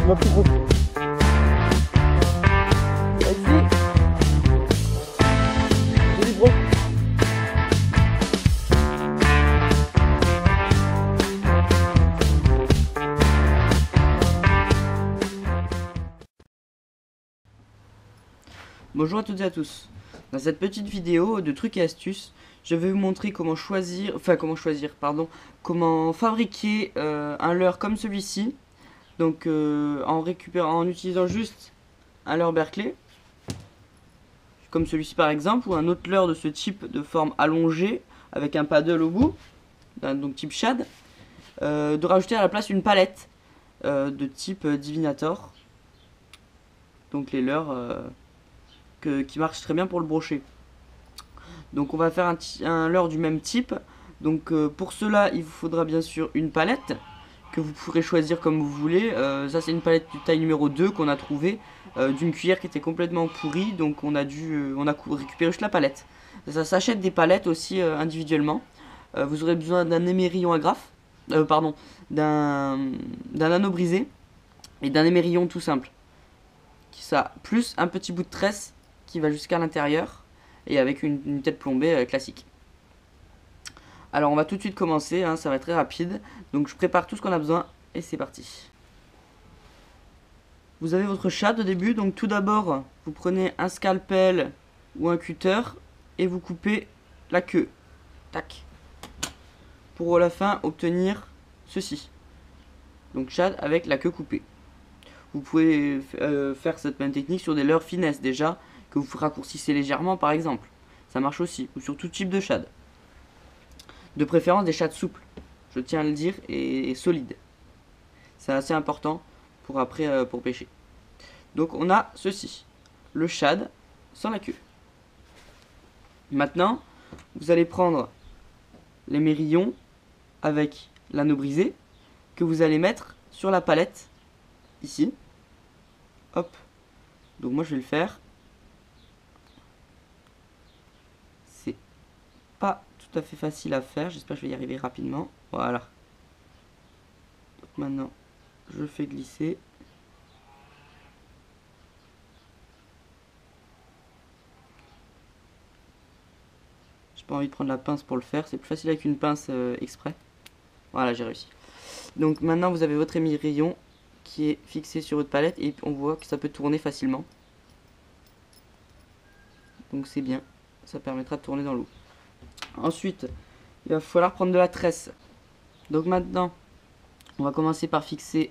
Ma plus grosse. Vas-y. Joli bro. Bonjour à toutes et à tous. Dans cette petite vidéo de trucs et astuces, je vais vous montrer comment comment fabriquer un leurre comme celui-ci. Donc en utilisant juste un leurre Berkeley, comme celui-ci par exemple, ou un autre leurre de ce type de forme allongée avec un paddle au bout, donc type shad, de rajouter à la place une palette de type divinator. Donc les leurres qui marchent très bien pour le brocher. Donc on va faire un leurre du même type. Donc pour cela il vous faudra bien sûr une palette que vous pourrez choisir comme vous voulez. Ça c'est une palette de taille numéro 2 qu'on a trouvé d'une cuillère qui était complètement pourrie. Donc on a récupéré juste la palette. Ça s'achète des palettes aussi individuellement. Vous aurez besoin d'un émerillon agrafe, d'un anneau brisé et d'un émerillon tout simple. Ça, plus un petit bout de tresse qui va jusqu'à l'intérieur et avec une tête plombée classique. Alors on va tout de suite commencer, hein, ça va être très rapide. Donc je prépare tout ce qu'on a besoin et c'est parti. Vous avez votre shad au début, donc tout d'abord vous prenez un scalpel ou un cutter et vous coupez la queue. Tac. Pour à la fin obtenir ceci. Donc shad avec la queue coupée. Vous pouvez faire cette même technique sur des leurres finesse déjà, que vous raccourcissez légèrement par exemple. Ça marche aussi, ou sur tout type de shad. De préférence des shads souples, je tiens à le dire, et solides. C'est assez important pour après pour pêcher. Donc on a ceci, le shad sans la queue. Maintenant, vous allez prendre l'émerillon avec l'anneau brisé que vous allez mettre sur la palette ici. Hop. Donc moi je vais le faire. C'est pas tout à fait facile à faire. J'espère que je vais y arriver rapidement. Voilà. Donc maintenant je fais glisser. J'ai pas envie de prendre la pince pour le faire. C'est plus facile avec une pince exprès. Voilà, j'ai réussi. Donc maintenant vous avez votre émerillon qui est fixé sur votre palette et on voit que ça peut tourner facilement. Donc c'est bien, ça permettra de tourner dans l'eau. Ensuite, il va falloir prendre de la tresse. Donc maintenant, on va commencer par fixer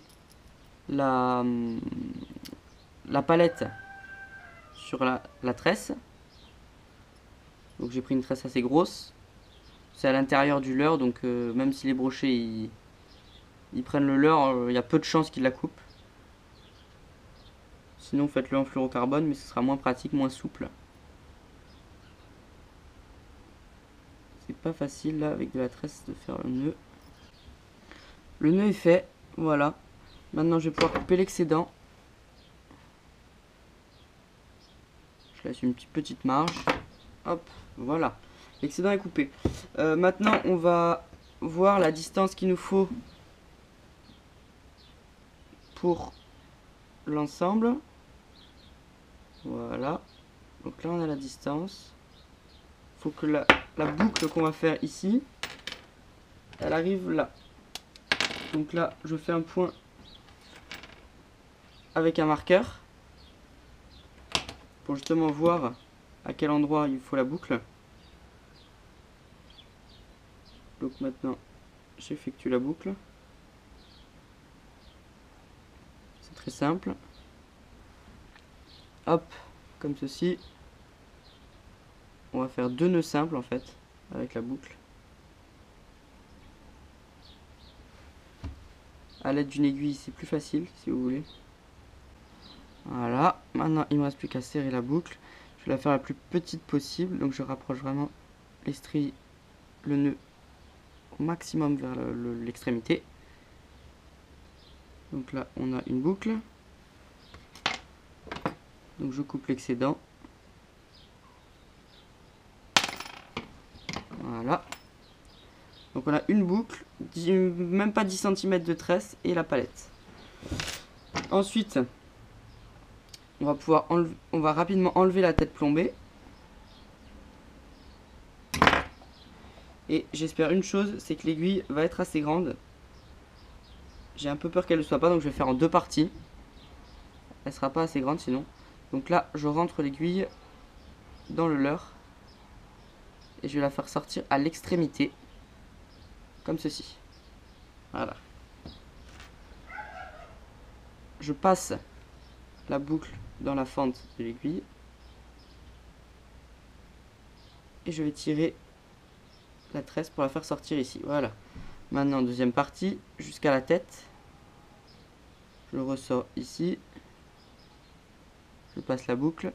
la palette sur la tresse. Donc j'ai pris une tresse assez grosse. C'est à l'intérieur du leurre, donc même si les brochets ils prennent le leurre, il y a peu de chances qu'ils la coupent. Sinon faites-le en fluorocarbone, mais ce sera moins pratique, moins souple. C'est pas facile là avec de la tresse de faire le nœud. Le nœud est fait, voilà. Maintenant je vais pouvoir couper l'excédent. Je laisse une petite marge. Hop, voilà. L'excédent est coupé. Maintenant on va voir la distance qu'il nous faut pour l'ensemble. Voilà. Donc là on a la distance. Il faut que la boucle qu'on va faire ici, elle arrive là. Donc là je fais un point avec un marqueur pour justement voir à quel endroit il faut la boucle. Donc maintenant j'effectue la boucle. C'est très simple. Hop, comme ceci. On va faire 2 nœuds simples en fait avec la boucle. À l'aide d'une aiguille c'est plus facile si vous voulez. Voilà, maintenant il me reste plus qu'à serrer la boucle. Je vais la faire la plus petite possible, donc je rapproche vraiment l'estrie, le nœud au maximum vers l'extrémité. Donc là on a une boucle. Donc je coupe l'excédent. Voilà. Donc on a une boucle, même pas 10 cm de tresse et la palette. Ensuite, on va rapidement enlever la tête plombée. Et j'espère une chose, c'est que l'aiguille va être assez grande. J'ai un peu peur qu'elle ne soit pas, donc je vais faire en 2 parties. Elle sera pas assez grande sinon. Donc là, je rentre l'aiguille dans le leurre. Et je vais la faire sortir à l'extrémité. Comme ceci. Voilà. Je passe la boucle dans la fente de l'aiguille. Et je vais tirer la tresse pour la faire sortir ici. Voilà. Maintenant, deuxième partie, jusqu'à la tête. Je le ressors ici. Je passe la boucle.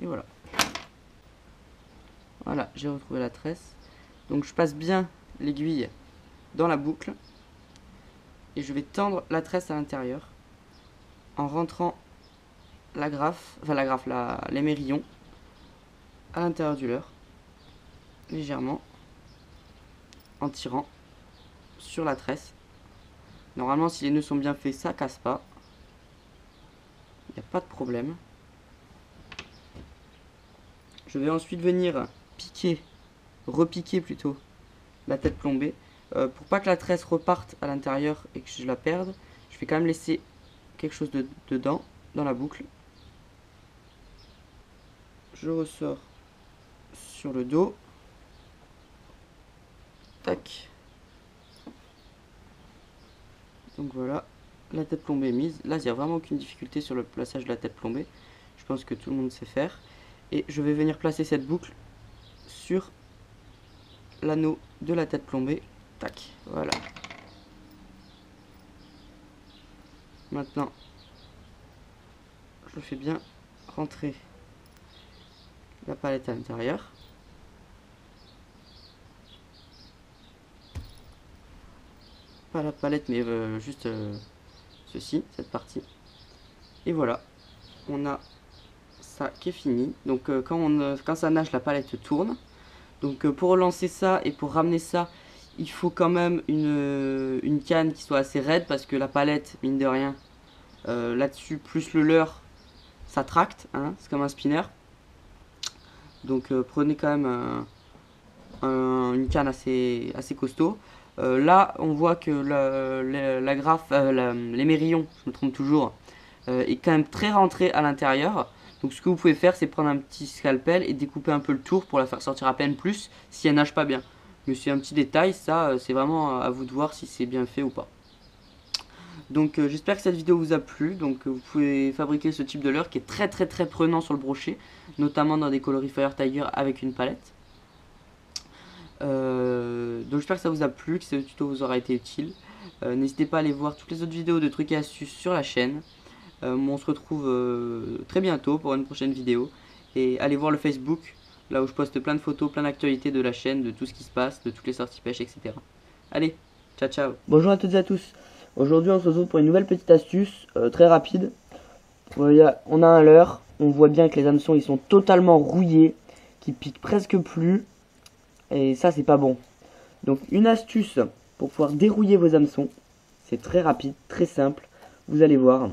Et voilà. Voilà, j'ai retrouvé la tresse. Donc je passe bien l'aiguille dans la boucle. Et je vais tendre la tresse à l'intérieur. En rentrant l'émerillon à l'intérieur du leurre. Légèrement. En tirant sur la tresse. Normalement, si les nœuds sont bien faits, ça casse pas. Il n'y a pas de problème. Je vais ensuite venir repiquer plutôt la tête plombée. Pour pas que la tresse reparte à l'intérieur et que je la perde, je vais quand même laisser quelque chose dedans, dans la boucle. Je ressors sur le dos. Tac. Donc voilà, la tête plombée est mise. Là, il n'y a vraiment aucune difficulté sur le plaçage de la tête plombée. Je pense que tout le monde sait faire. Et je vais venir placer cette boucle sur l'anneau de la tête plombée. Tac, voilà. Maintenant, je fais bien rentrer la palette à l'intérieur. Pas la palette, mais juste ceci, cette partie. Et voilà, on a ça qui est fini. Donc quand ça nage, la palette tourne. Donc pour relancer ça et pour ramener ça, il faut quand même une canne qui soit assez raide, parce que la palette, mine de rien, là-dessus, plus le leurre, ça tracte, hein, c'est comme un spinner. Donc prenez quand même une canne assez costaud. Là, on voit que l'émerillon, je me trompe toujours, est quand même très rentré à l'intérieur. Donc ce que vous pouvez faire, c'est prendre un petit scalpel et découper un peu le tour pour la faire sortir à peine plus si elle nage pas bien. Mais c'est un petit détail, ça c'est vraiment à vous de voir si c'est bien fait ou pas. Donc j'espère que cette vidéo vous a plu. Donc vous pouvez fabriquer ce type de leurre qui est très prenant sur le brochet, notamment dans des coloris Fire Tiger avec une palette. Donc j'espère que ça vous a plu, que ce tuto vous aura été utile. N'hésitez pas à aller voir toutes les autres vidéos de trucs et astuces sur la chaîne. On se retrouve très bientôt pour une prochaine vidéo. Et allez voir le Facebook, là où je poste plein de photos, plein d'actualités de la chaîne, de tout ce qui se passe, de toutes les sorties pêche, etc. Allez, ciao ciao. Bonjour à toutes et à tous. Aujourd'hui on se retrouve pour une nouvelle petite astuce très rapide. On a un leurre, on voit bien que les hameçons ils sont totalement rouillés, qui piquent presque plus. Et ça c'est pas bon. Donc une astuce pour pouvoir dérouiller vos hameçons. C'est très rapide, très simple. Vous allez voir.